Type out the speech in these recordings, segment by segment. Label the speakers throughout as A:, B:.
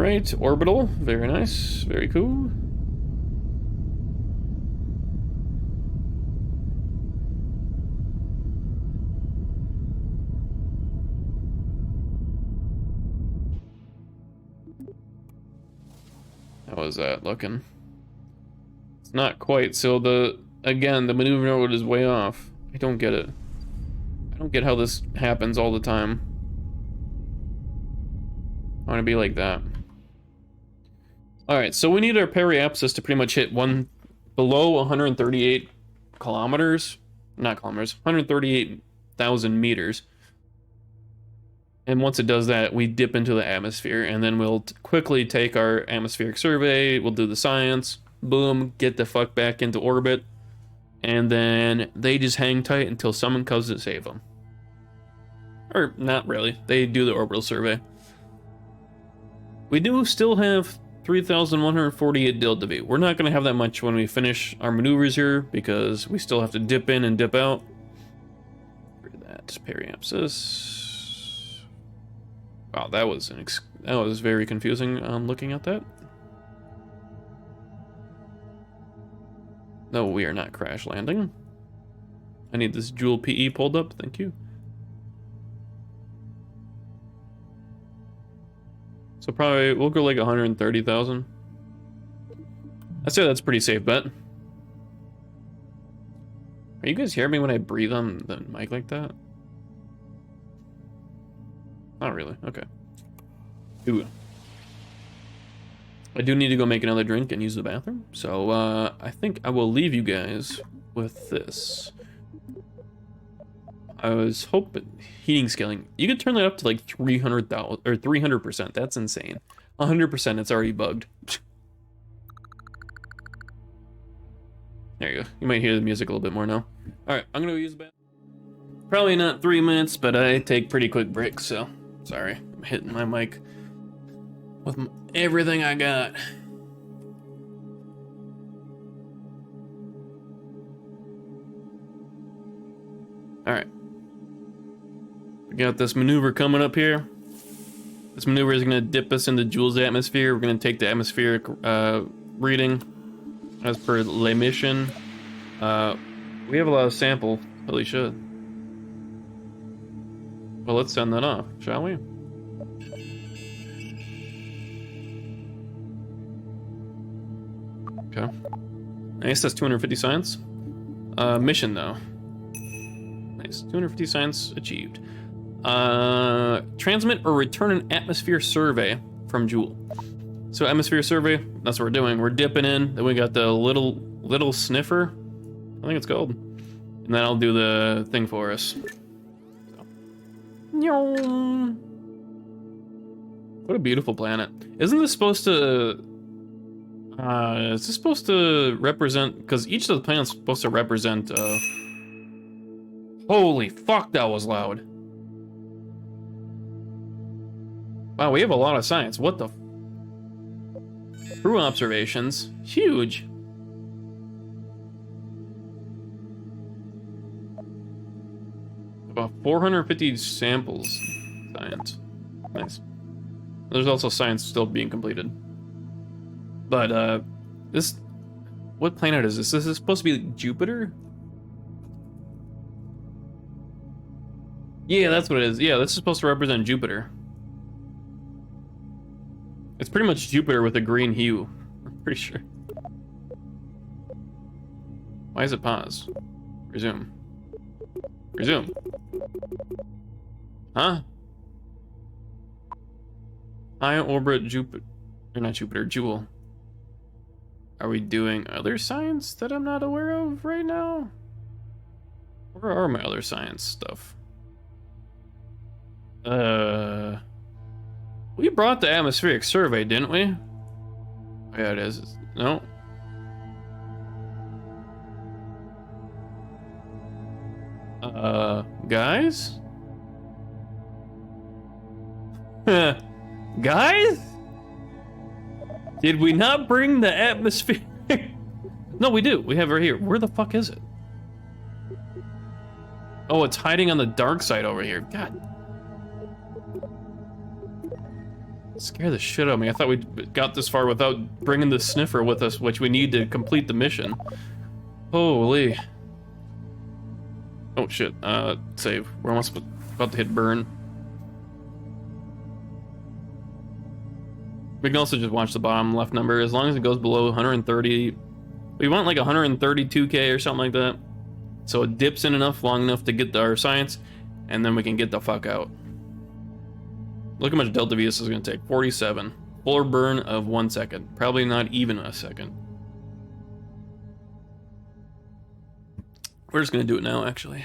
A: right, orbital. Very nice. Very cool. How is that looking? It's not quite. So again, the maneuver node is way off. I don't get it. I don't get how this happens all the time. I want to be like that. All right, so we need our periapsis to pretty much hit below 138 kilometers, not kilometers, 138,000 meters. And once it does that, we dip into the atmosphere, and then we'll quickly take our atmospheric survey, we'll do the science, boom, get the fuck back into orbit, and then they just hang tight until someone comes to save them. Or, not really, they do the orbital survey. We do still have 3,148 delta V. We're not going to have that much when we finish our maneuvers here, because we still have to dip in and dip out. For that, periapsis. Wow, that was very confusing on looking at that. No, we are not crash landing. I need this Joule PE pulled up, thank you. So probably, we'll go like 130,000. I'd say that's a pretty safe bet. Are you guys hearing me when I breathe on the mic like that? Not really, okay. Ooh. I do need to go make another drink and use the bathroom, so I think I will leave you guys with this. I was hoping heating scaling. You could turn that up to like 300,000 or 300%. That's insane. 100%. It's already bugged. There you go. You might hear the music a little bit more now. All right, I'm gonna use the bathroom. Probably not 3 minutes, but I take pretty quick breaks. So sorry, I'm hitting my mic with everything I got. All right. We got this maneuver coming up here. This maneuver is going to dip us into Joule's atmosphere. We're going to take the atmospheric reading as per the mission. We have a lot of sample. Holy shit. Well, let's send that off, shall we? Okay. Nice, that's 250 science. Mission, though. Nice, 250 science achieved. Transmit or return an atmosphere survey from Joule. So atmosphere survey, that's what we're doing. We're dipping in, then we got the little sniffer, I think it's called. And that'll do the thing for us. So. What a beautiful planet. Isn't this supposed to... is this supposed to represent... Because each of the planets is supposed to represent... Holy fuck, that was loud. Wow, we have a lot of science. What the... Crew observations. Huge. About 450 samples. Science. Nice. There's also science still being completed. But, this... What planet is this? This is supposed to be Jupiter? Yeah, that's what it is. Yeah, this is supposed to represent Jupiter. It's pretty much Jupiter with a green hue. I'm pretty sure. Why is it pause? Resume. Resume. Huh? High orbit Jupiter. Or not Jupiter, Joule. Are we doing other science that I'm not aware of right now? Where are my other science stuff? We brought the atmospheric survey, didn't we? Oh, yeah, it is. No. Guys? Guys? Did we not bring the atmosphere? No, we do. We have it right here. Where the fuck is it? Oh, it's hiding on the dark side over here. God. Scare the shit out of me. I thought we got this far without bringing the sniffer with us, which we need to complete the mission. Holy. Oh shit, save. We're almost about to hit burn. We can also just watch the bottom left number. As long as it goes below 130, we want like 132k or something like that. So it dips in enough, long enough to get our science, and then we can get the fuck out. Look how much delta V this is going to take. 47. Full burn of 1 second. Probably not even a second. We're just going to do it now, actually.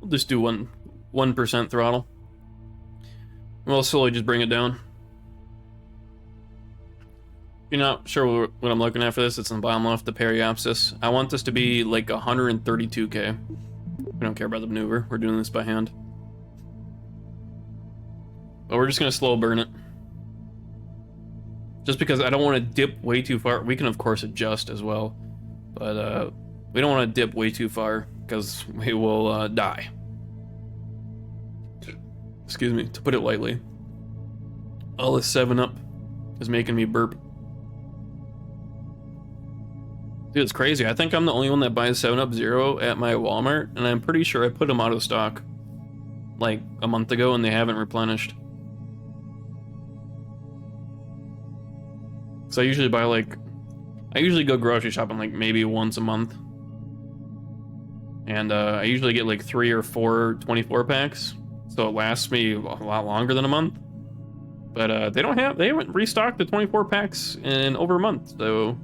A: We'll just do 1% throttle. We'll slowly just bring it down. If you're not sure what I'm looking at for this, it's in the bottom left, the periapsis. I want this to be like 132k. We don't care about the maneuver. We're doing this by hand. But we're just going to slow burn it. Just because I don't want to dip way too far. We can, of course, adjust as well. But we don't want to dip way too far because we will die. Excuse me, to put it lightly. All this 7-Up is making me burp. Dude, it's crazy. I think I'm the only one that buys 7-Up Zero at my Walmart, and I'm pretty sure I put them out of stock like a month ago and they haven't replenished. So I usually buy like, I usually go grocery shopping like maybe once a month. And I usually get like 3 or 4 24 packs. So it lasts me a lot longer than a month. But they haven't restocked the 24 packs in over a month, so.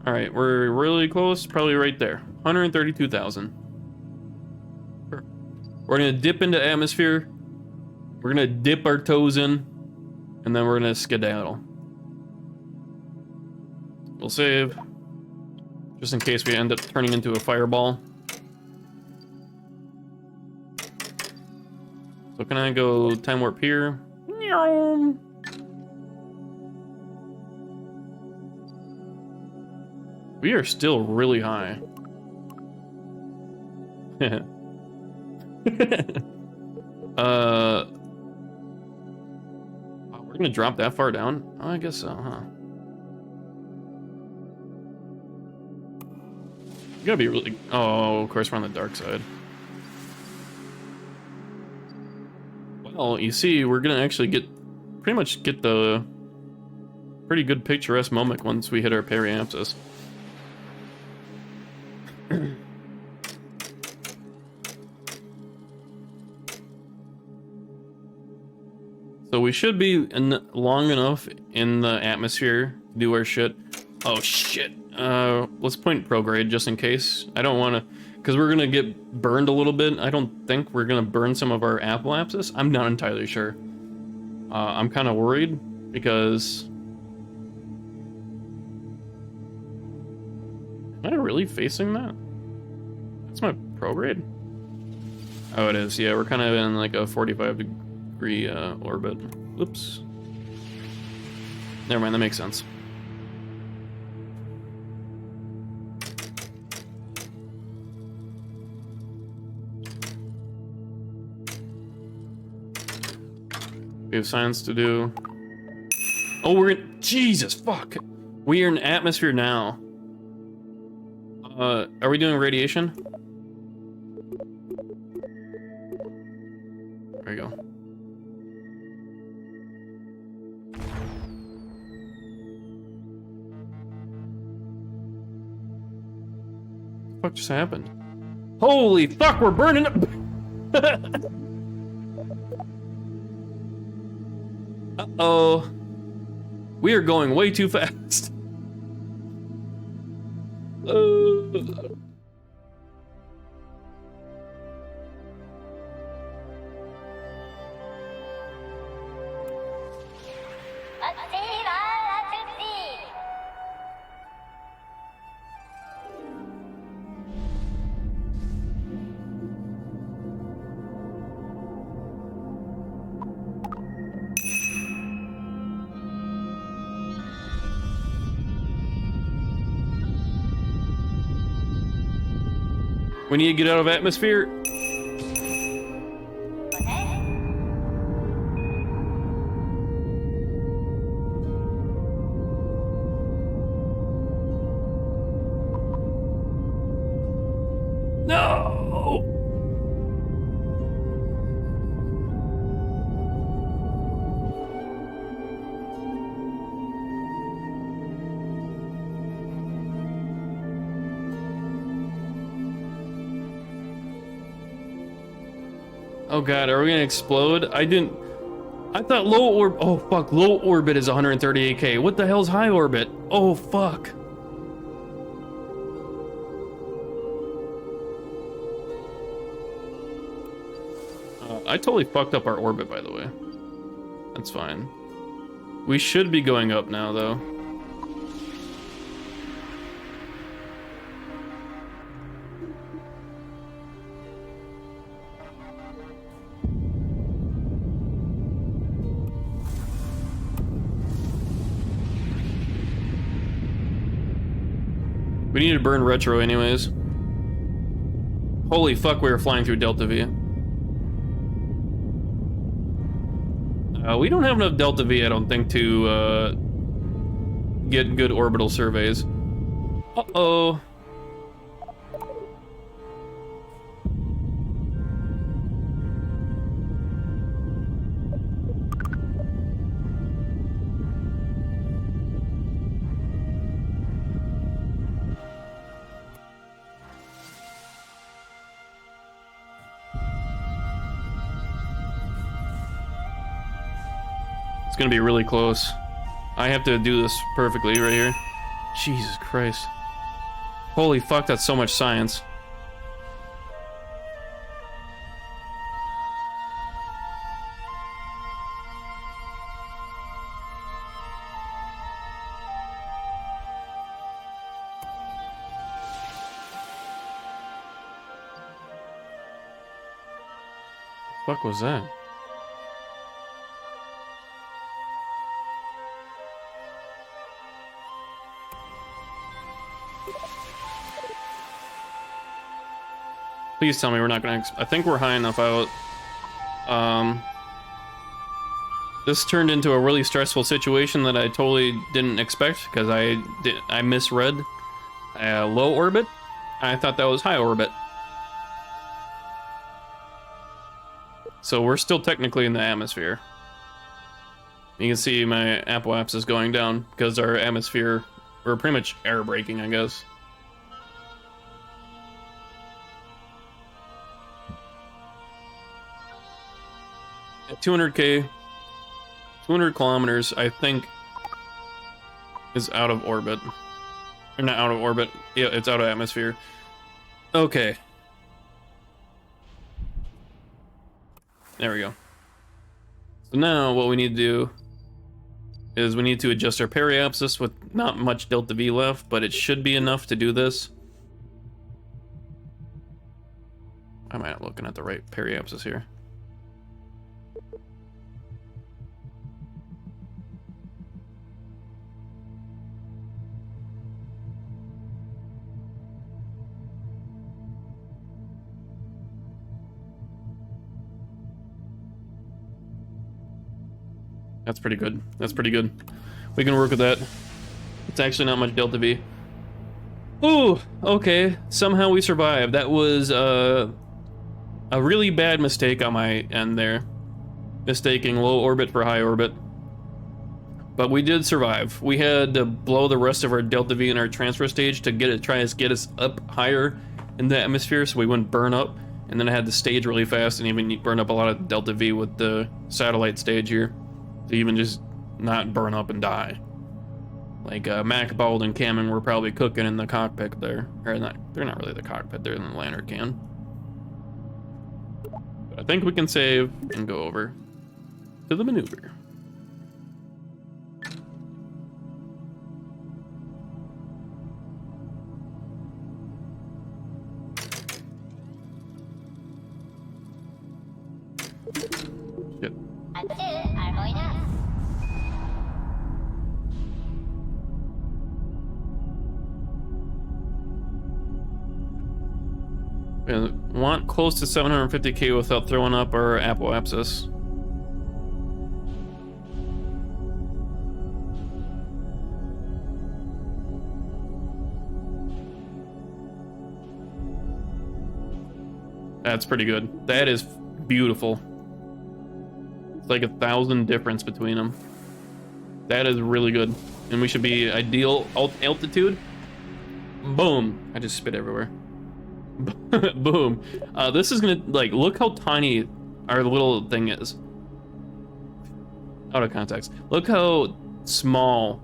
A: All right, we're really close, probably right there. 132,000. We're gonna dip into atmosphere. We're gonna dip our toes in, and then we're gonna skedaddle. We'll save, just in case we end up turning into a fireball. So can I go time warp here? We are still really high. We're gonna drop that far down? Oh, I guess so, huh? You gotta be really... Oh, of course we're on the dark side. Well, you see, we're gonna actually pretty much get the pretty good picturesque moment once we hit our periapsis. So we should be long enough in the atmosphere to do our shit. Oh shit. Let's point prograde just in case. I don't want to, because we're gonna get burned a little bit. I don't think we're gonna burn some of our apoapsis. I'm not entirely sure. I'm kind of worried because. Am I really facing that? That's my prograde? Oh, it is. Yeah, we're kind of in like a 45-degree orbit. Oops. Never mind, that makes sense. We have science to do. Oh, we're in... Jesus, fuck. We are in atmosphere now. Are we doing radiation? There we go. What the fuck just happened? Holy fuck, we're burning up! Uh-oh. We are going way too fast. We need to get out of atmosphere. No! Oh god, are we gonna explode? I thought low orbit. Oh fuck, low orbit is 138k. What the hell's high orbit? Oh fuck. I totally fucked up our orbit, by the way. That's fine. We should be going up now, though. We need to burn retro anyways. Holy fuck, we were flying through Delta V. We don't have enough Delta V, I don't think, to get good orbital surveys. Uh-oh. It's gonna be really close. I have to do this perfectly right here. Jesus Christ. Holy fuck, that's so much science. What the fuck was that? Please tell me we're not gonna... I think we're high enough out. This turned into a really stressful situation that I totally didn't expect because I misread low orbit. I thought that was high orbit. So we're still technically in the atmosphere. You can see my apoapsis is going down because our atmosphere, we're pretty much air braking, I guess. At 200k, 200 kilometers, I think, is out of orbit. Or not out of orbit, yeah, it's out of atmosphere. Okay. There we go. So now what we need to do is we need to adjust our periapsis with not much delta V left, but it should be enough to do this. Am I not looking at the right periapsis here? That's pretty good. That's pretty good. We can work with that. It's actually not much delta V. Ooh, okay. Somehow we survived. That was a really bad mistake on my end there. Mistaking low orbit for high orbit. But we did survive. We had to blow the rest of our delta V in our transfer stage to try to get us up higher in the atmosphere so we wouldn't burn up. And then I had to stage really fast and even burn up a lot of delta V with the satellite stage here. To even just not burn up and die. Like Mac, Bald, and Cameron were probably cooking in the cockpit there. Or not, they're not really the cockpit, they're in the lantern can. But I think we can save and go over to the maneuver. Shit. We want close to 750k without throwing up our apoapsis. That's pretty good. That is beautiful. It's like 1,000 difference between them. That is really good. And we should be ideal altitude. Boom. I just spit everywhere. Boom. This is gonna, like, look how tiny our little thing is. Out of context. Look how small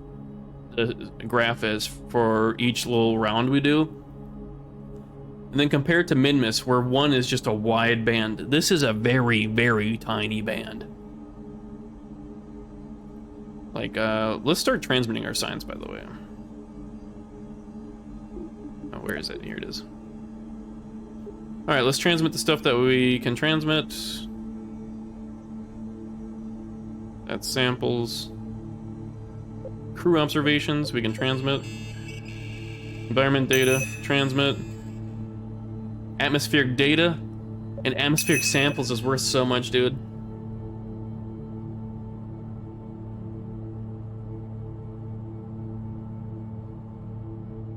A: the graph is for each little round we do. And then compared to Minmus, where one is just a wide band, this is a very, very tiny band. Like, let's start transmitting our science, by the way. Oh, where is it? Here it is. All right, let's transmit the stuff that we can transmit. That's samples. Crew observations, we can transmit. Environment data, transmit. Atmospheric data and atmospheric samples is worth so much, dude.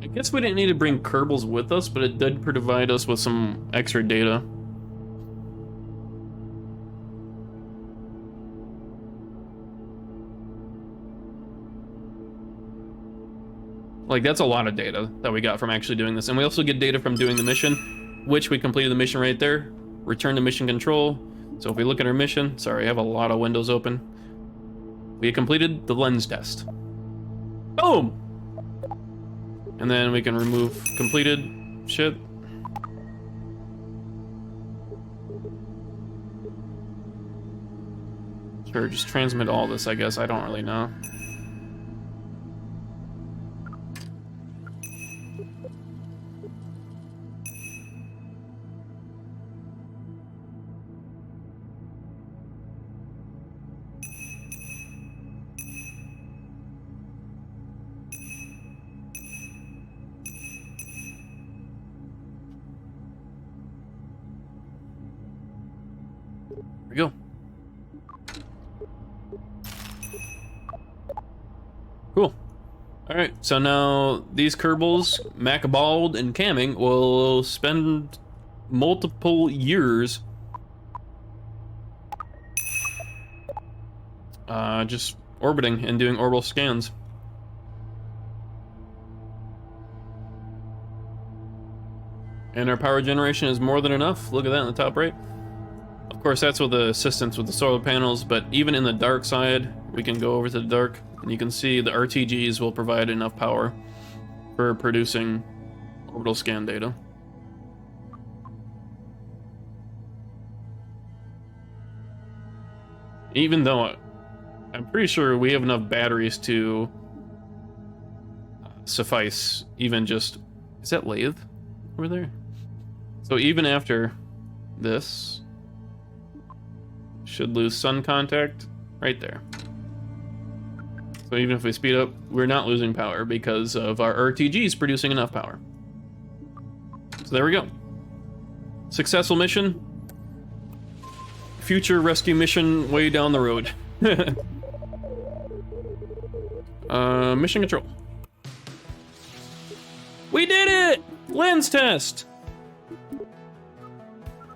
A: I guess we didn't need to bring Kerbals with us, but it did provide us with some extra data. Like, that's a lot of data that we got from actually doing this. And we also get data from doing the mission, which we completed the mission right there. Return to mission control. So if we look at our mission, sorry, I have a lot of windows open. We completed the lens test. Boom! And then we can remove completed shit. Sure, just transmit all this, I guess. I don't really know. There we go. Cool. All right, so now these Kerbals, Macabald and Camming, will spend multiple years just orbiting and doing orbital scans. And our power generation is more than enough. Look at that in the top right. Of course, that's with the assistance with the solar panels, but even in the dark side, we can go over to the dark, and you can see the RTGs will provide enough power for producing orbital scan data. Even though I'm pretty sure we have enough batteries to suffice even just... Is that lathe over there? So even after this... Should lose sun contact right there. So even if we speed up, we're not losing power because of our RTGs producing enough power. So there we go. Successful mission. Future rescue mission way down the road. Mission control. We did it! Lens test!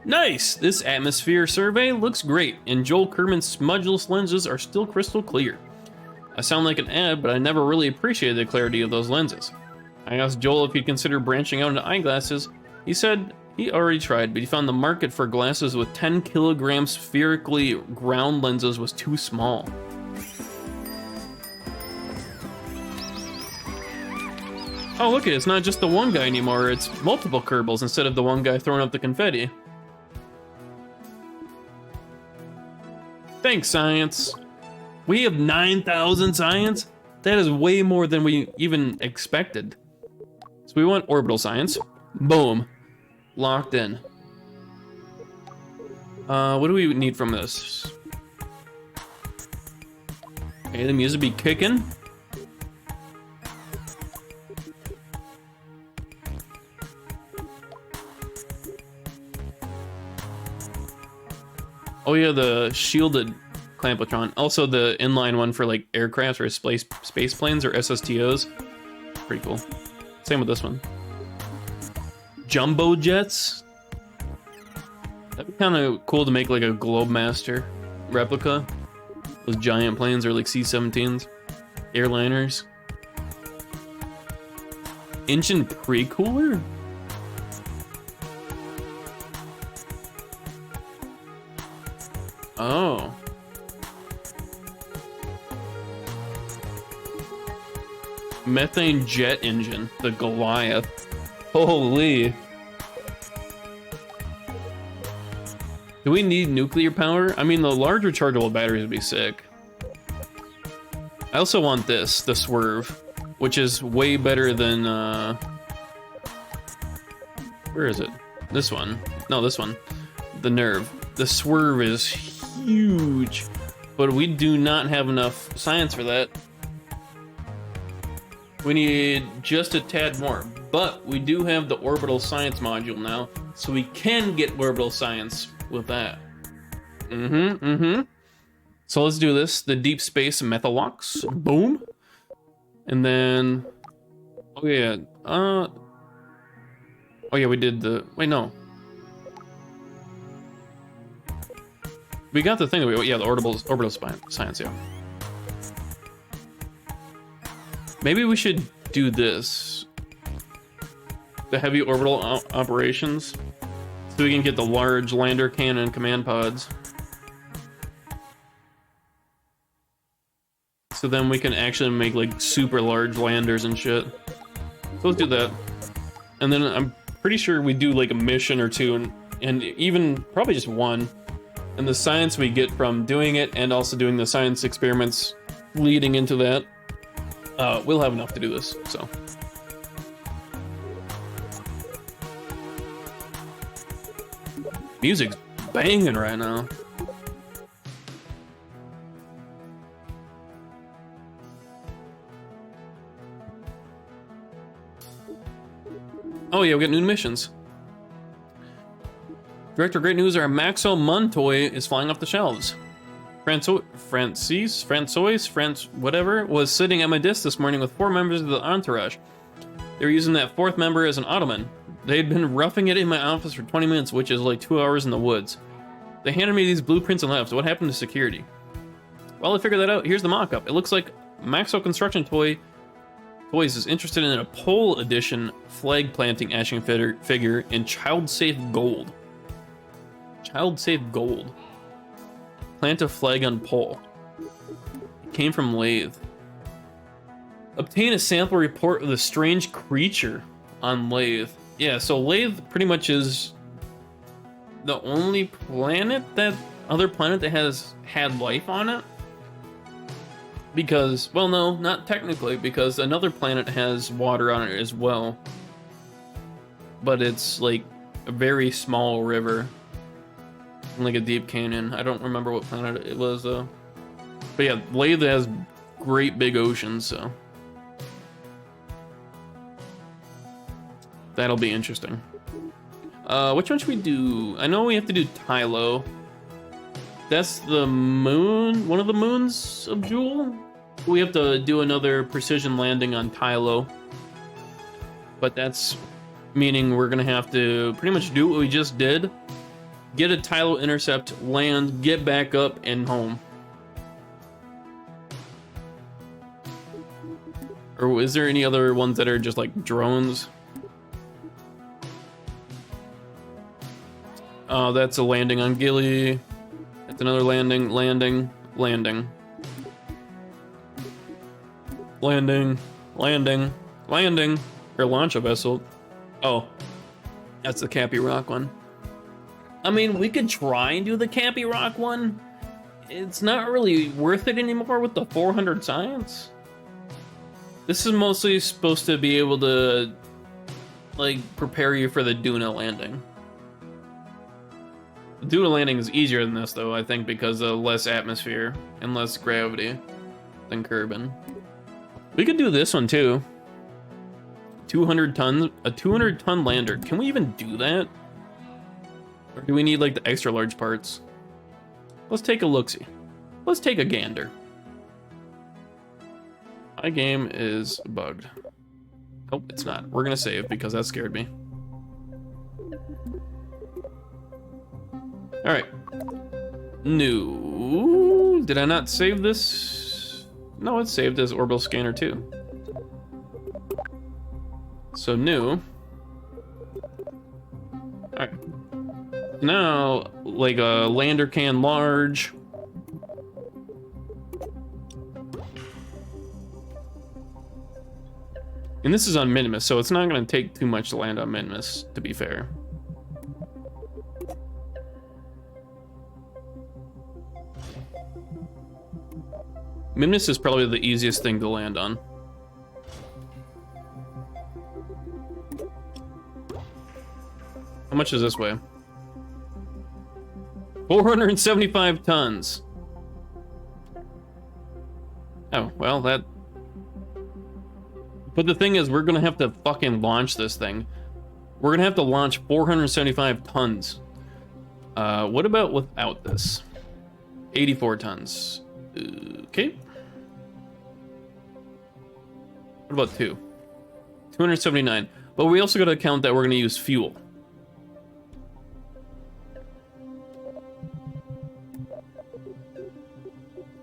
A: Nice! This atmosphere survey looks great, and Joel Kerman's smudgeless lenses are still crystal clear. I sound like an ad, but I never really appreciated the clarity of those lenses. I asked Joel if he'd consider branching out into eyeglasses. He said he already tried, but he found the market for glasses with 10 kilogram spherically ground lenses was too small. Oh, look, it's not just the one guy anymore, it's multiple Kerbals instead of the one guy throwing up the confetti. Thanks, science. We have 9,000 science? That is way more than we even expected. So we want orbital science. Boom. Locked in. What do we need from this? Okay, the music be kicking. Oh yeah, the shielded Clampotron. Also the inline one for like aircraft or space planes or SSTOs. Pretty cool. Same with this one. Jumbo jets. That'd be kind of cool to make like a Globemaster replica. Those giant planes are like C-17s. Airliners. Engine pre-cooler? Oh. Methane jet engine, the Goliath. Holy. Do we need nuclear power? I mean, the large rechargeable batteries would be sick. I also want this, the Swerve, which is way better than, where is it? This one. No, this one. The Nerve. The Swerve is huge, but we do not have enough science for that. We need just a tad more, but we do have the orbital science module now, so we can get orbital science with that. So let's do this. The deep space Methalox. Boom. And then, oh yeah, we did the, wait, no. We got the thing, yeah, the orbital science, yeah. Maybe we should do this. The heavy orbital operations. So we can get the large lander cannon command pods. So then we can actually make like super large landers and shit. So let's do that. And then I'm pretty sure we do like a mission or two and even probably just one. And the science we get from doing it and also doing the science experiments leading into that, we'll have enough to do this, so. Music's banging right now. Oh yeah, we got new missions. Director, great news, our Maxo Mun toy is flying off the shelves. Francois, whatever, was sitting at my desk this morning with 4 members of the entourage. They were using that 4th member as an ottoman. They'd been roughing it in my office for 20 minutes, which is like 2 hours in the woods. They handed me these blueprints and left. What happened to security? Well, I figured that out. Here's the mock-up. It looks like Maxo Construction Toys is interested in a pole edition flag planting action figure in child-safe gold. Child-safe gold. Plant a flag on pole. It came from Lathe. Obtain a sample report of the strange creature on Lathe. Yeah, so Lathe pretty much is the only other planet that has had life on it. Because, well, no, not technically, because another planet has water on it as well. But it's like a very small river. Like a deep canyon. I don't remember what planet it was though. But yeah, Lathe has great big oceans, so that'll be interesting. Which one should we do? I know we have to do Tylo. That's the moon, one of the moons of Jewel. We have to do another precision landing on Tylo. But that's meaning we're gonna have to pretty much do what we just did. Get a Tylo intercept, land, get back up, and home. Or is there any other ones that are just like drones? Oh, that's a landing on Gilly. That's another landing. Landing. Or launch a vessel. Oh, that's the Cappy Rock one. I mean, we could try and do the Cappy Rock one. It's not really worth it anymore with the 400 science. This is mostly supposed to be able to, like, prepare you for the Duna landing. The Duna landing is easier than this, though, I think, because of less atmosphere and less gravity than Kerbal. We could do this one, too. 200 tons, a 200-ton lander. Can we even do that? Or do we need, like, the extra large parts? Let's take a look-see. Let's take a gander. My game is bugged. Nope, it's not. We're gonna save because that scared me. Alright. New. Did I not save this? No, it's saved as orbital scanner too. So new. Alright. Now, like a lander can large. And this is on Minimus, so it's not going to take too much to land on Minimus, to be fair. Minimus is probably the easiest thing to land on. How much does this weigh? 475 tons. Oh, well, that... But the thing is, we're gonna have to fucking launch this thing. We're gonna have to launch 475 tons. What about without this? 84 tons. Okay. What about 279. But we also gotta count that we're gonna use fuel.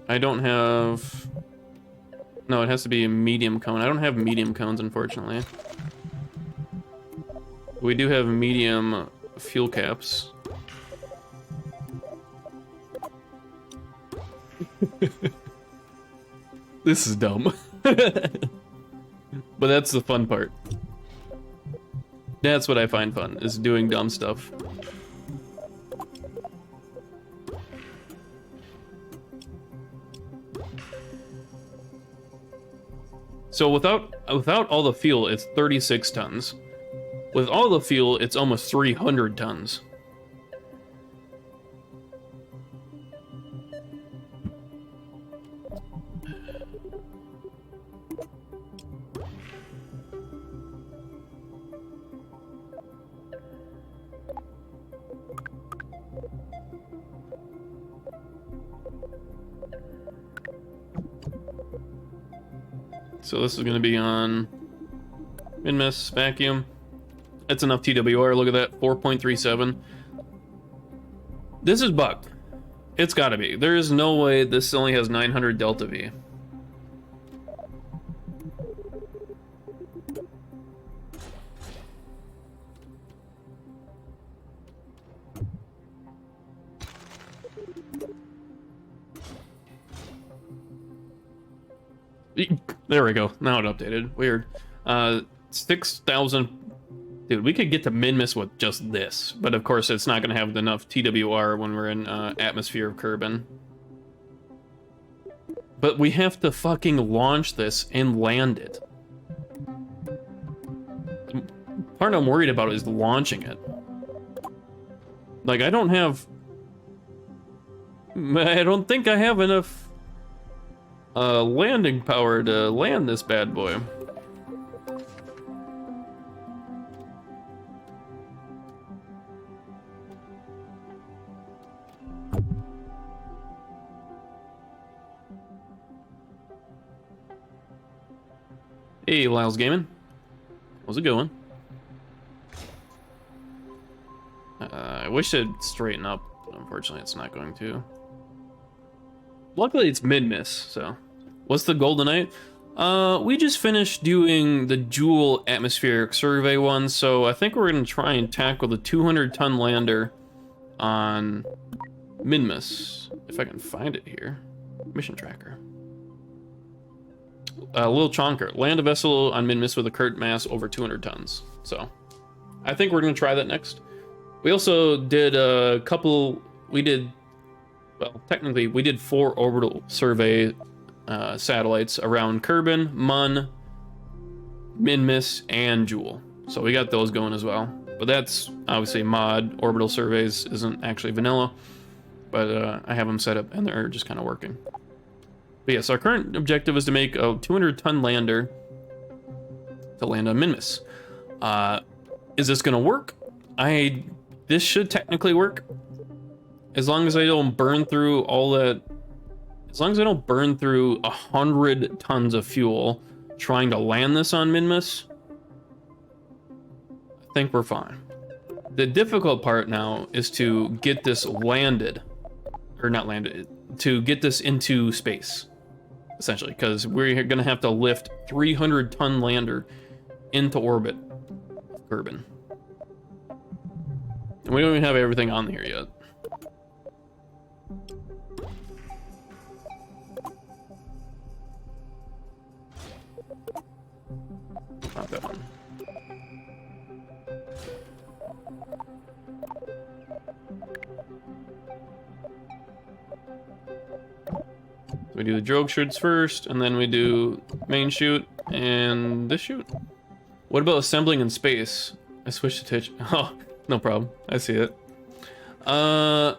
A: I don't have... No, it has to be a medium cone. I don't have medium cones, unfortunately. We do have medium fuel caps. This is dumb. But that's the fun part. That's what I find fun, is doing dumb stuff. So without all the fuel, it's 36 tons. With all the fuel, it's almost 300 tons. So this is going to be on Min-Miss, vacuum. That's enough TWR, look at that, 4.37. This is bugged. It's got to be. There is no way this only has 900 delta V. There we go. Now it updated. Weird. 6,000. Dude, we could get to Min-Miss with just this, but of course it's not going to have enough TWR when we're in atmosphere of Kerbal. But we have to fucking launch this and land it. The part I'm worried about is launching it. Like, I don't think I have enough landing power to land this bad boy. Hey, Lyle's Gaming. How's it going? I wish it'd straighten up, but unfortunately it's not going to. Luckily it's Min-Miss, so. What's the goal tonight? We just finished doing the Joule atmospheric survey one, so I think we're gonna try and tackle the 200-ton lander on Min-Miss. If I can find it here. Mission tracker. Lil Chonker, land a vessel on Min-Miss with a current mass over 200 tons. So, I think we're gonna try that next. We also did a couple, well, technically, we did 4 orbital survey satellites around Kerbal, Mun, Min-Miss, and Joule. So we got those going as well. But that's obviously mod. Orbital surveys isn't actually vanilla, but I have them set up and they're just kind of working. But yes, our current objective is to make a 200-ton lander to land on Min-Miss. Is this going to work? This should technically work. As long as I don't burn through all that, as long as I don't burn through 100 tons of fuel trying to land this on Minmus, I think we're fine. The difficult part now is to get this landed, or not landed, to get this into space, essentially, because we're gonna have to lift 300-ton lander into orbit, Kerbal. And we don't even have everything on here yet. Not that one. We do the drogue chutes first, and then we do main chute and this chute. What about assembling in space? I switched to Titch. Oh, no problem. I see it. I'm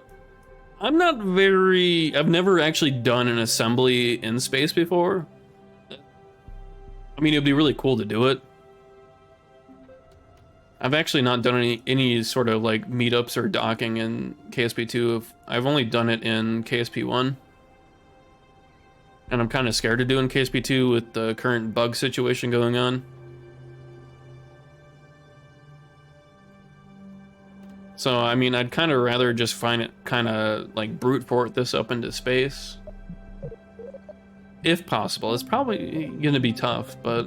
A: not very... I've never actually done an assembly in space before. I mean, it'd be really cool to do it. I've actually not done any sort of like meetups or docking in KSP2. I've only done it in KSP1. And I'm kind of scared to do in KSP2 with the current bug situation going on. So, I mean, I'd kind of rather just find it kind of like brute force this up into space. If possible. It's probably going to be tough, but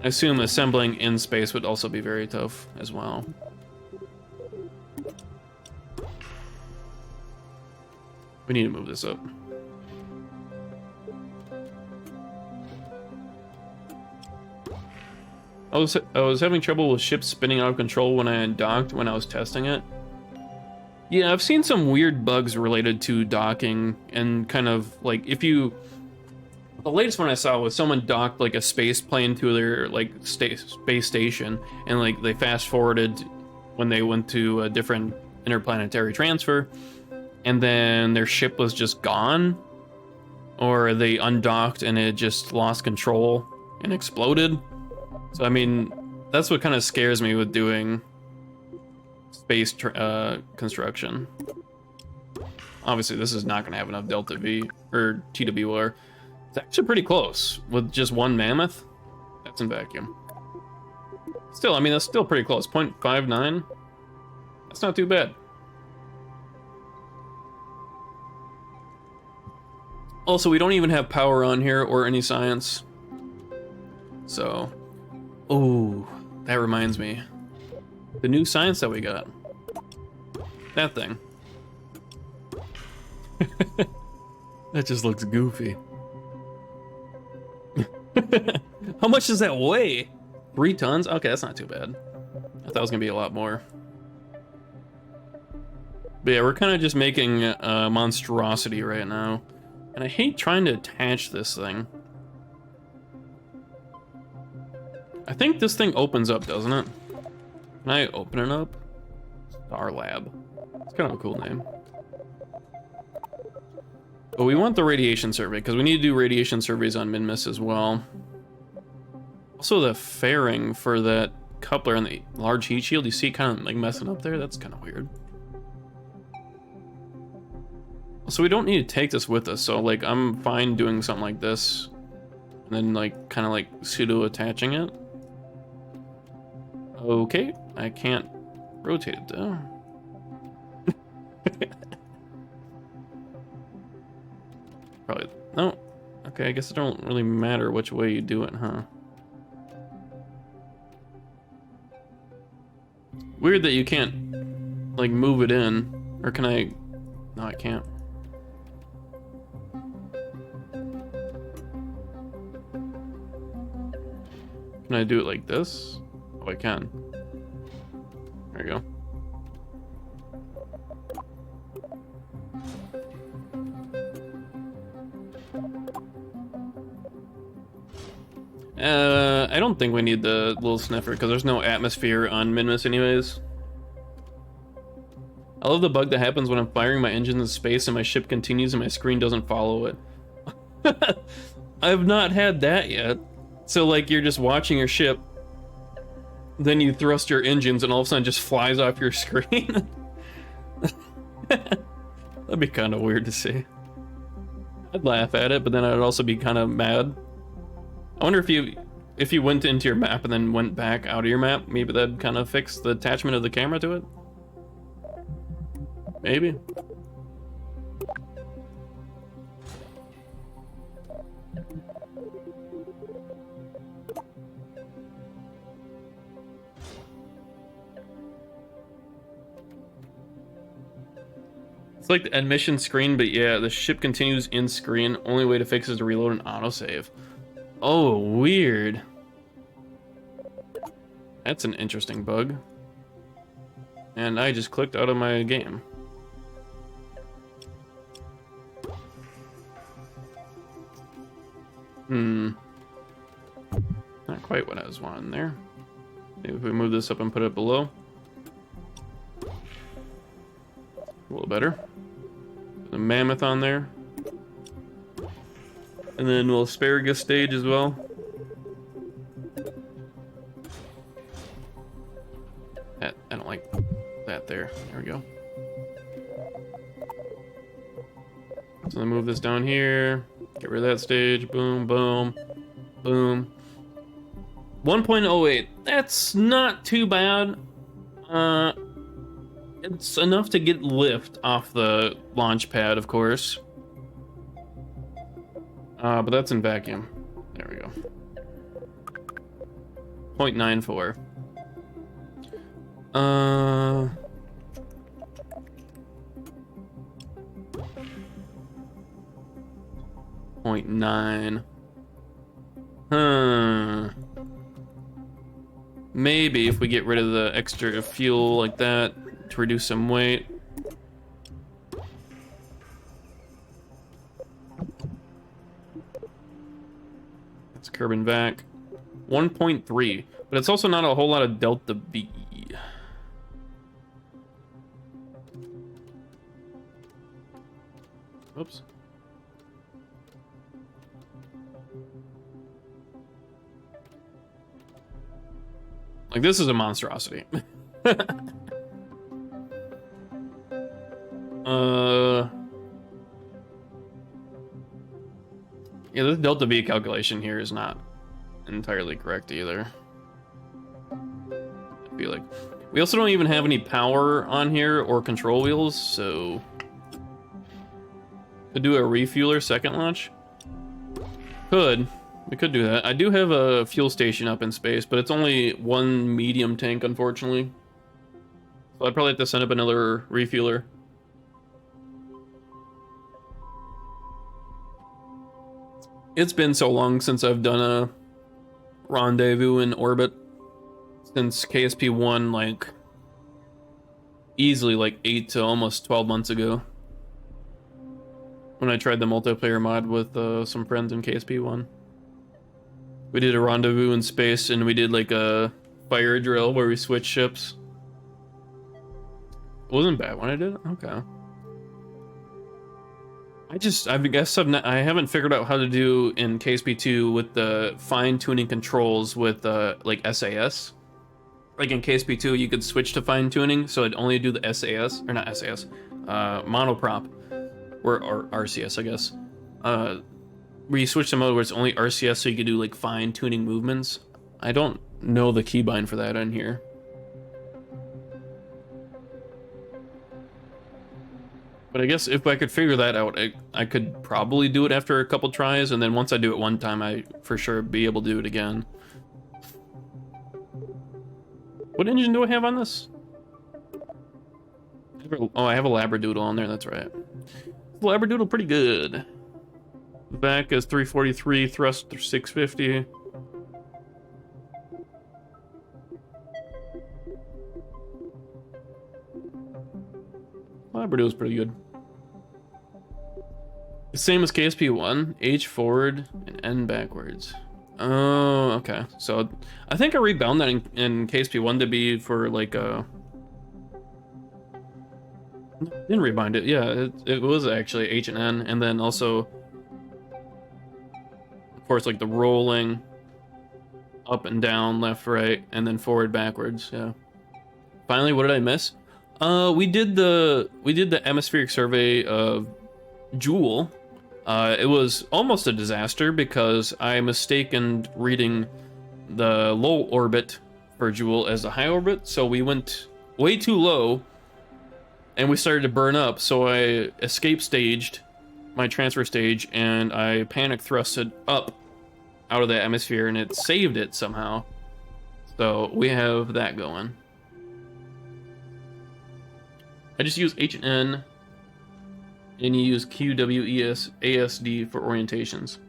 A: I assume assembling in space would also be very tough as well. We need to move this up. I was having trouble with ships spinning out of control when I undocked when I was testing it. Yeah, I've seen some weird bugs related to docking and kind of like if you... The latest one I saw was someone docked like a space plane to their like space station and like they fast forwarded when they went to a different interplanetary transfer and then their ship was just gone, or they undocked and it just lost control and exploded. So, I mean, that's what kind of scares me with doing space construction. Obviously, this is not going to have enough Delta V, or TWR. It's actually pretty close with just one mammoth. That's in vacuum. Still, I mean, that's still pretty close. 0.59. That's not too bad. Also, we don't even have power on here or any science. So... Oh, that reminds me. The new science that we got. That thing. That just looks goofy. How much does that weigh? 3 tons? Okay, that's not too bad. I thought it was gonna be a lot more. But yeah, we're kind of just making a monstrosity right now. And I hate trying to attach this thing. I think this thing opens up, doesn't it? Can I open it up? Star Lab. It's kind of a cool name. But we want the radiation survey, because we need to do radiation surveys on Minmus as well. Also, the fairing for that coupler and the large heat shield, you see it kind of like messing up there? That's kind of weird. So we don't need to take this with us, so like I'm fine doing something like this. And then like kind of like pseudo attaching it. Okay, I can't rotate it though. Probably, no. Okay, I guess it don't really matter which way you do it, huh? Weird that you can't, like, move it in. Or can I? No, I can't. Can I do it like this? Oh, I can. There you go. I don't think we need the little sniffer because there's no atmosphere on Minmus anyways. I love the bug that happens when I'm firing my engine in space and my ship continues and my screen doesn't follow it. I've not had that yet. So like you're just watching your ship, then you thrust your engines and all of a sudden it just flies off your screen. That'd be kind of weird to see. I'd laugh at it, but then I'd also be kind of mad. I wonder if you went into your map and then went back out of your map, maybe that'd kind of fix the attachment of the camera to it. Maybe. It's like the end mission screen, but yeah, the ship continues in screen. Only way to fix is to reload an autosave. Oh, weird. That's an interesting bug. And I just clicked out of my game. Not quite what I was wanting there. Maybe if we move this up and put it below. A little better. The mammoth on there. And then we'll asparagus stage as well. I don't like that there. There we go. So then move this down here. Get rid of that stage. Boom, boom, boom. 1.08. That's not too bad. It's enough to get lift off the launch pad, of course. But that's in vacuum. There we go. 0.94. 0.9. Maybe if we get rid of the extra fuel like that to reduce some weight. That's Kerbal back. 1.3, but it's also not a whole lot of delta B. Oops. Like, this is a monstrosity. Yeah, this delta V calculation here is not entirely correct either. I feel like we also don't even have any power on here or control wheels, so could do a refueler second launch. We could do that. I do have a fuel station up in space, but it's only one medium tank, unfortunately. So I'd probably have to send up another refueler. It's been so long since I've done a rendezvous in orbit. Since KSP1, like, easily like 8 to almost 12 months ago. When I tried the multiplayer mod with some friends in KSP1. We did a rendezvous in space, and we did like a fire drill where we switched ships. It wasn't bad when I did it? Okay. I haven't figured out how to do in KSP2 with the fine-tuning controls with like SAS. Like in KSP2, you could switch to fine-tuning, so it'd only do the SAS, or not SAS, monoprop, or RCS, I guess. Where you switch to mode where it's only RCS, so you could do like fine-tuning movements. I don't know the keybind for that in here. But I guess if I could figure that out, I could probably do it after a couple tries, and then once I do it one time, I for sure be able to do it again. What engine do I have on this? Oh, I have a Labradoodle on there, that's right. Labradoodle pretty good. Back is 343, thrust 650. Labradoodle's pretty good. Same as KSP1, H forward and N backwards. Oh, okay. So I think I rebound that in KSP1 to be for like didn't rebind it. Yeah, it was actually H and N, and then also, of course, like the rolling up and down, left, right, and then forward, backwards. Yeah. Finally, what did I miss? We did the atmospheric survey of Jewel. It was almost a disaster because I mistaken reading the low orbit for Jewel as a high orbit, so we went way too low and we started to burn up, so I escape staged my transfer stage and I panic thrusted up out of the atmosphere and it saved it somehow. So we have that going. I just use H and N, and you use QWES ASD for orientations.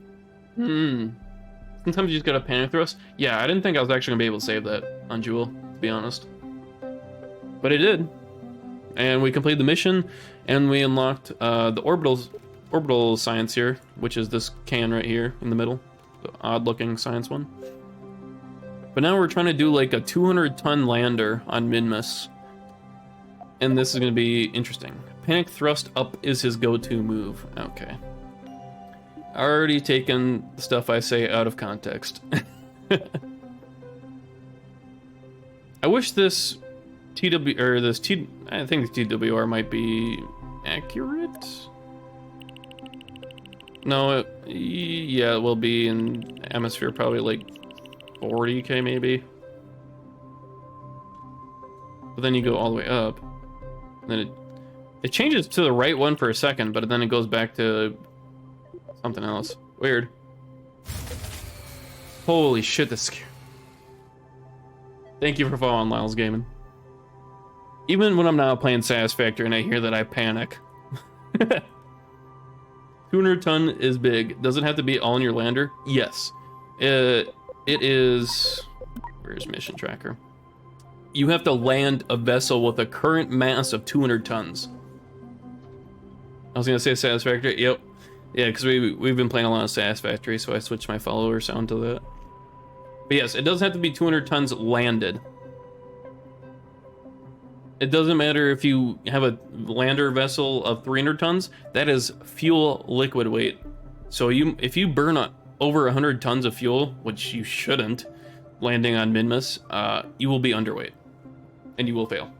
A: Sometimes you just gotta panic thrust. Yeah, I didn't think I was actually gonna be able to save that on Jewel, to be honest. But it did. And we completed the mission, and we unlocked the orbital science here, which is this can right here in the middle. The odd-looking science one. But now we're trying to do like a 200-ton lander on Minmus. And this is going to be interesting. Panic thrust up is his go-to move. Okay. Already taken the stuff I say out of context. I wish this I think the TWR might be accurate. No, yeah, it will be in atmosphere, probably like 40k maybe. But then you go all the way up. Then it changes to the right one for a second, but then it goes back to something else. Weird. Holy shit, this scare. Thank you for following Lyle's Gaming. Even when I'm not playing Satisfactory and I hear that, I panic. 200 ton is big. Does it have to be all in your lander? Yes. It is... Where's mission tracker? You have to land a vessel with a current mass of 200 tons. I was gonna say Satisfactory. Yep. Yeah, because we've been playing a lot of Satisfactory, so I switched my follower sound to that. But yes, it does have to be 200 tons landed. It doesn't matter if you have a lander vessel of 300 tons, that is fuel liquid weight. So if you burn over 100 tons of fuel, which you shouldn't, landing on Minmus, you will be underweight. And you will fail.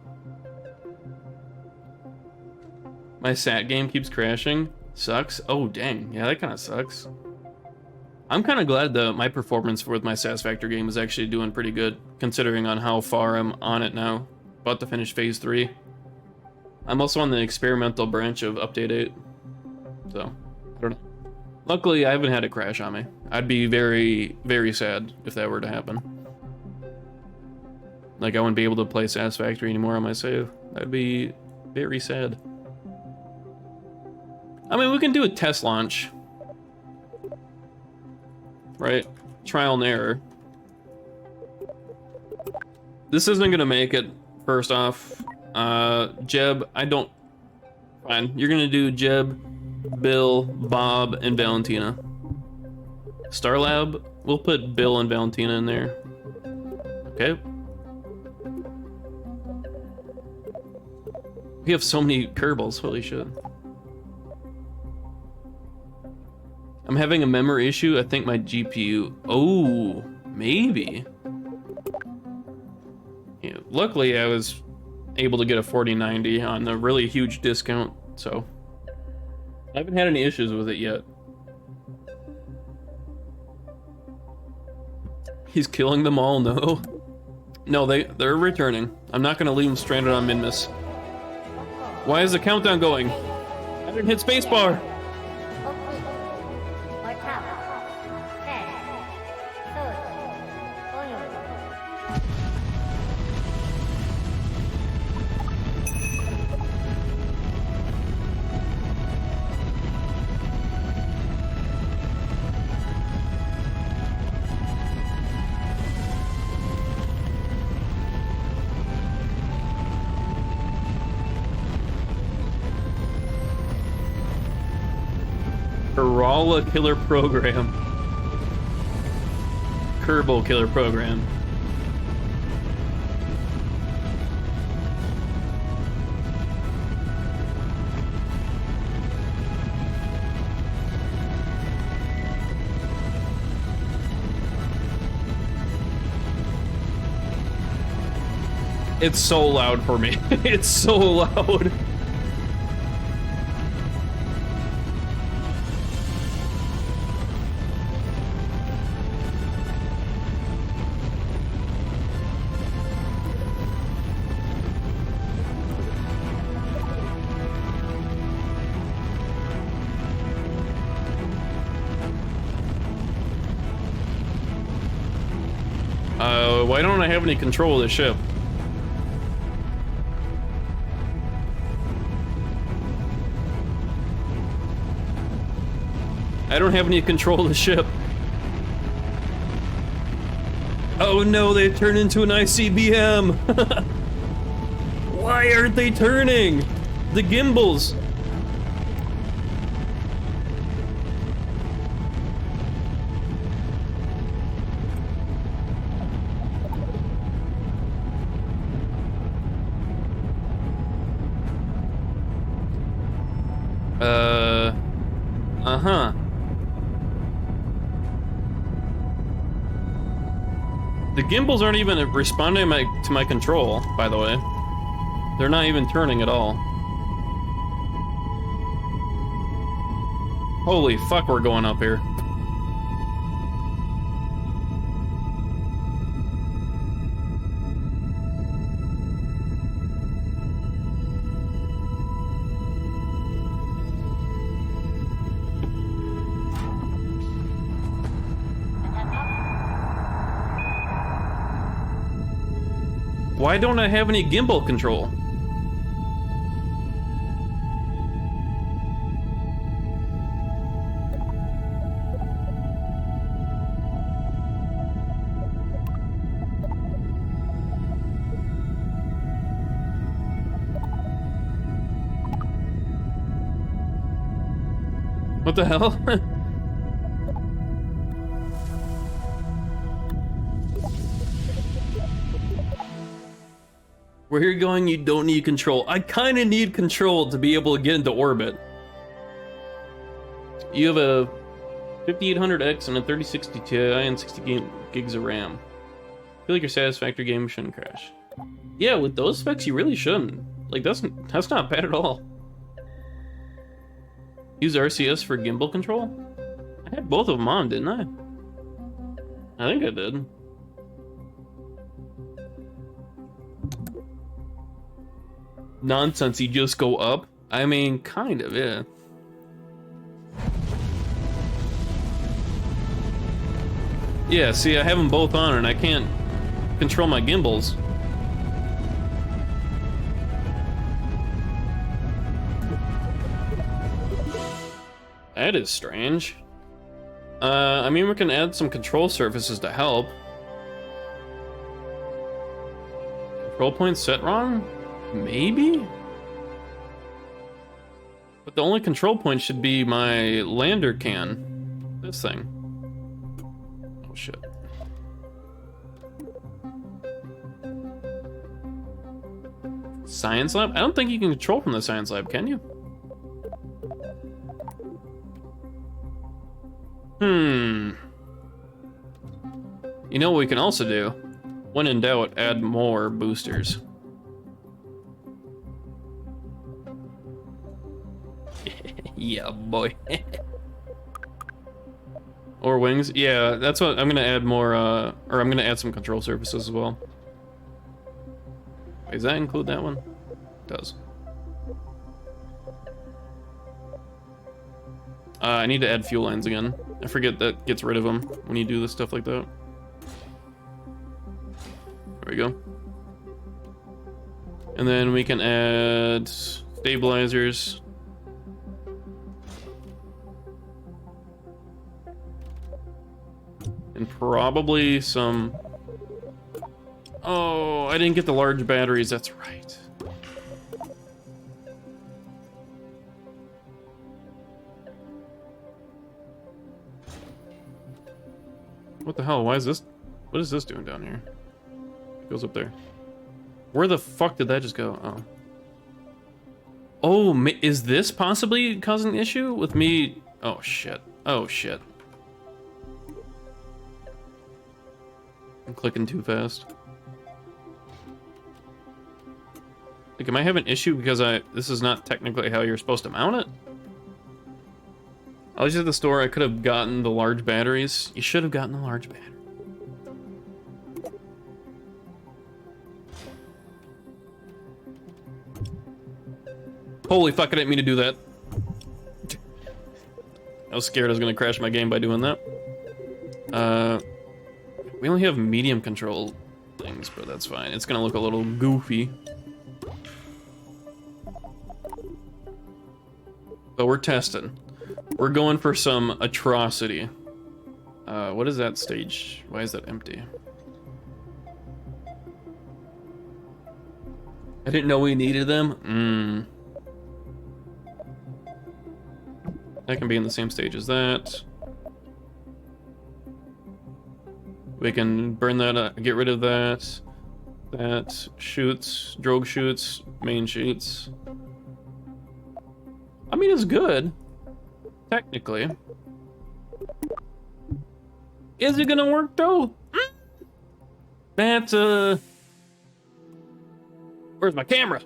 A: My sat game keeps crashing. Sucks. Oh, dang. Yeah, that kind of sucks. I'm kind of glad that my performance with my Satisfactory game is actually doing pretty good, considering on how far I'm on it now. About to finish phase 3. I'm also on the experimental branch of update 8. So, I don't know. Luckily, I haven't had it crash on me. I'd be very, very sad if that were to happen. Like, I wouldn't be able to play Satisfactory anymore on my save. That'd be very sad. I mean, we can do a test launch. Right? Trial and error. This isn't gonna make it, first off. Jeb, I don't... Fine. You're gonna do Jeb, Bill, Bob, and Valentina. Starlab, we'll put Bill and Valentina in there. Okay. We have so many Kerbals, holy shit. I'm having a memory issue. I think my GPU... Oh, maybe. Yeah, luckily, I was able to get a 4090 on a really huge discount, so... I haven't had any issues with it yet. He's killing them all, no. No, they're returning. I'm not gonna leave them stranded on Minmus. Why is the countdown going? I didn't hit spacebar! Kerbal killer program. Kerbal killer program. It's so loud for me. It's so loud. Why don't I have any control of the ship? I don't have any control of the ship. Oh no, they turned into an ICBM! Why aren't they turning? The gimbals! Uh-huh. The gimbals aren't even responding to my control, by the way. They're not even turning at all. Holy fuck, we're going up here. Why don't I have any gimbal control? What the hell? Where you're going, you don't need control. I kind of need control to be able to get into orbit. You have a 5800X and a 3060 Ti and 60 gigs of RAM. I feel like your satisfactory game shouldn't crash. Yeah, with those specs, you really shouldn't. Like, that's not bad at all. Use RCS for gimbal control? I had both of them on, didn't I? I think I did. Nonsense, you just go up? I mean, kind of, yeah. Yeah, see, I have them both on and I can't control my gimbals. That is strange. I mean, we can add some control surfaces to help. Control point set wrong? Maybe? But the only control point should be my lander can. This thing. Oh shit. Science lab? I don't think you can control from the science lab, can you? You know what we can also do? When in doubt, add more boosters. Yeah, boy. Or wings. Yeah, that's what I'm gonna add more, or I'm gonna add some control surfaces as well. Wait, does that include that one? It does. I need to add fuel lines again. I forget that gets rid of them when you do this stuff like that. There we go. And then we can add stabilizers. And probably some... Oh, I didn't get the large batteries, that's right. What the hell, why is this... What is this doing down here? It goes up there. Where the fuck did that just go? Oh. Oh, is this possibly causing an issue with me? Oh shit. Oh shit. I'm clicking too fast. Like, am I having an issue because this is not technically how you're supposed to mount it? I was at the store, I could have gotten the large batteries. You should have gotten the large battery. Holy fuck, I didn't mean to do that. I was scared I was gonna crash my game by doing that. We only have medium control things, but that's fine. It's gonna look a little goofy. But we're testing. We're going for some atrocity. What is that stage? Why is that empty? I didn't know we needed them. That can be in the same stage as that. We can burn that up, get rid of that. That shoots, drogue shoots, main shoots. I mean, it's good. Technically. Is it gonna work though? That's where's my camera?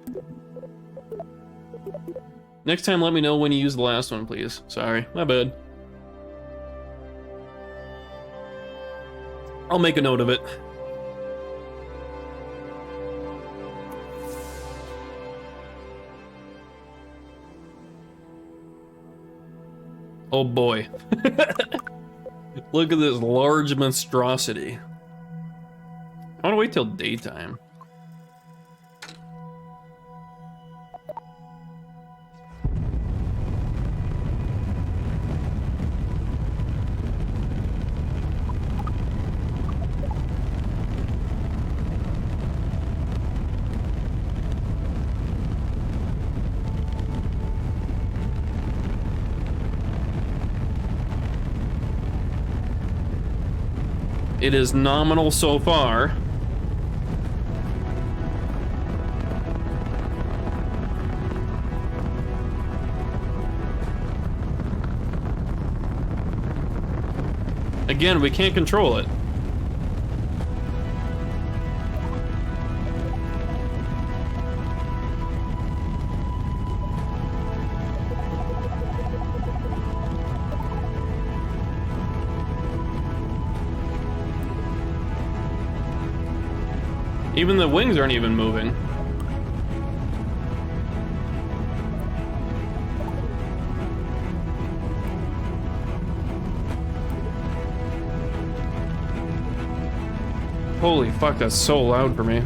A: Next time, let me know when you use the last one, please. Sorry, my bad. I'll make a note of it. Oh boy. Look at this large monstrosity. I want to wait till daytime. It is nominal so far. Again, we can't control it. Even the wings aren't even moving. Holy fuck, that's so loud for me.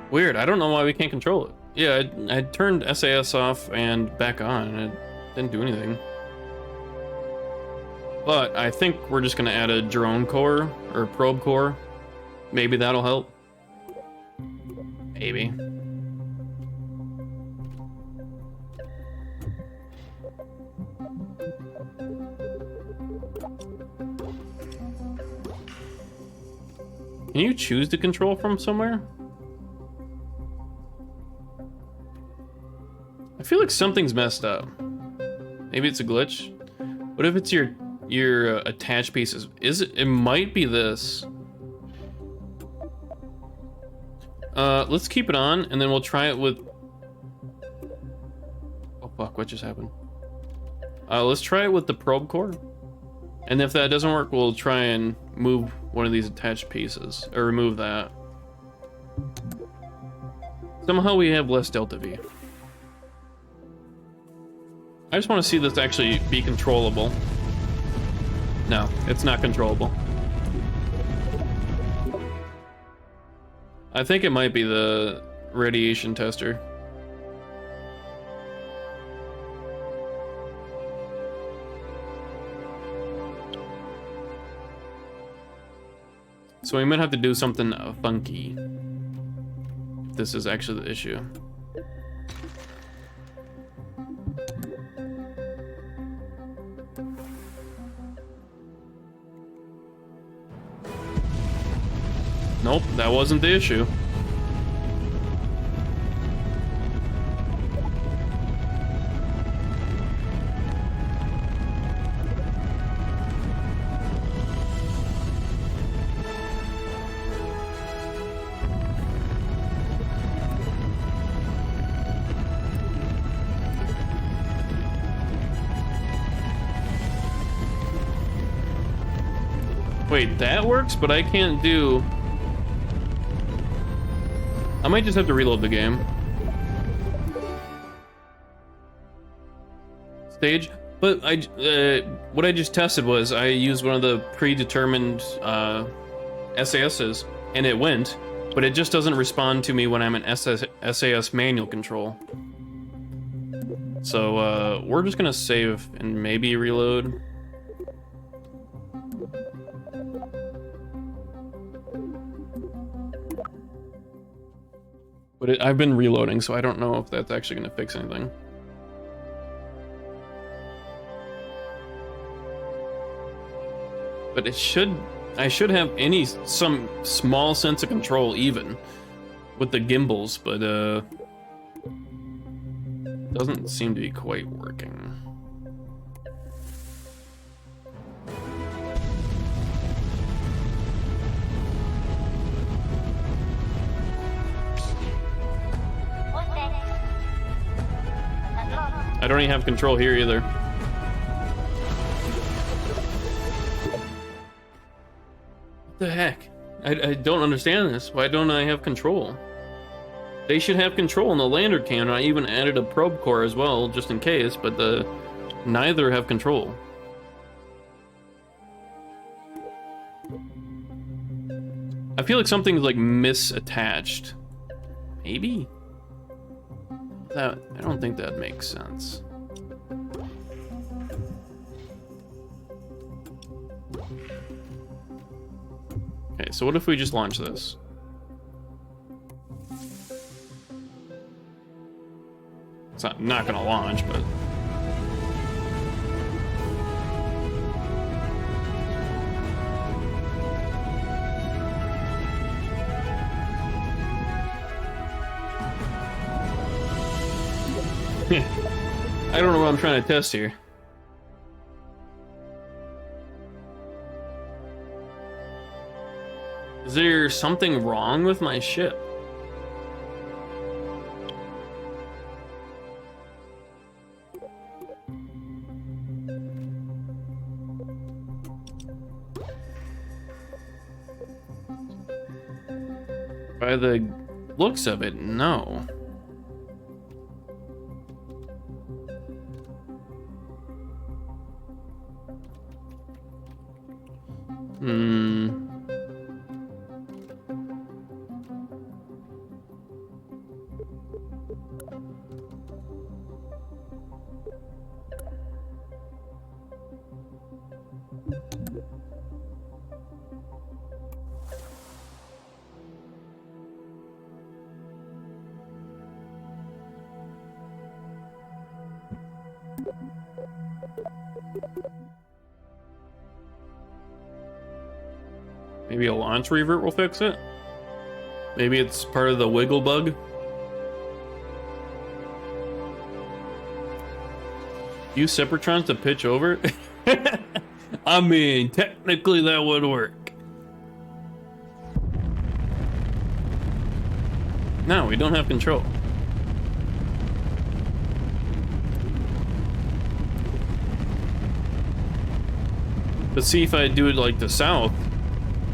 A: Weird, I don't know why we can't control it. Yeah, I turned SAS off and back on, and it didn't do anything. But I think we're just gonna add a drone core, or probe core. Maybe that'll help. Maybe. Can you choose to control from somewhere? I feel like something's messed up. Maybe it's a glitch. What if it's your attached pieces? It might be this. Let's keep it on and then we'll try it with, oh fuck, what just happened? Let's try it with the probe core, and if that doesn't work, we'll try and move one of these attached pieces, or remove that. Somehow we have less delta V. I just want to see this actually be controllable. No, it's not controllable. I think it might be the radiation tester. So we might have to do something funky. If this is actually the issue. Nope, that wasn't the issue. Wait, that works, but I can't do... I might just have to reload the game. Stage? But what I just tested was I used one of the predetermined SASs, and it went, but it just doesn't respond to me when I'm in SAS manual control. So we're just gonna save and maybe reload. But I've been reloading, so I don't know if that's actually gonna fix anything. But it should, I should have some small sense of control even with the gimbals, but doesn't seem to be quite working. I don't even have control here either. What the heck? I don't understand this. Why don't I have control? They should have control in the lander can. I even added a probe core as well, just in case, but neither have control. I feel like something's like misattached. Maybe? I don't think that makes sense. Okay, so what if we just launch this? It's not gonna launch, but... I don't know what I'm trying to test here. Is there something wrong with my ship? By the looks of it, no. Maybe a launch revert will fix it? Maybe it's part of the wiggle bug? Use Separatrons to pitch over? I mean, technically that would work. No, we don't have control. But see, if I do it like the south,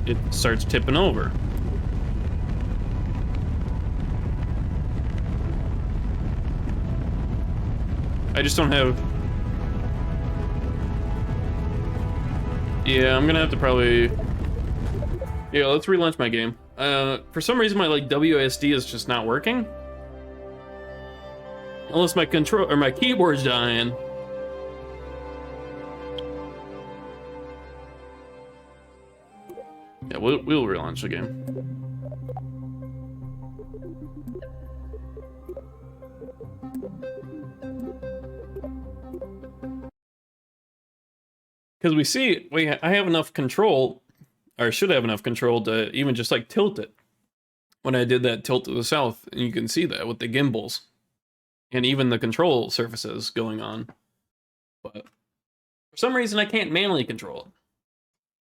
A: it starts tipping over. I just don't have... Yeah, I'm gonna have to probably... Yeah, let's relaunch my game. For some reason my like WASD is just not working. Unless my control or my keyboard's dying. Yeah, we'll relaunch the game. Because we see, I have enough control, or should have enough control to even just like tilt it. When I did that tilt to the south, and you can see that with the gimbals. And even the control surfaces going on. But for some reason I can't manually control it.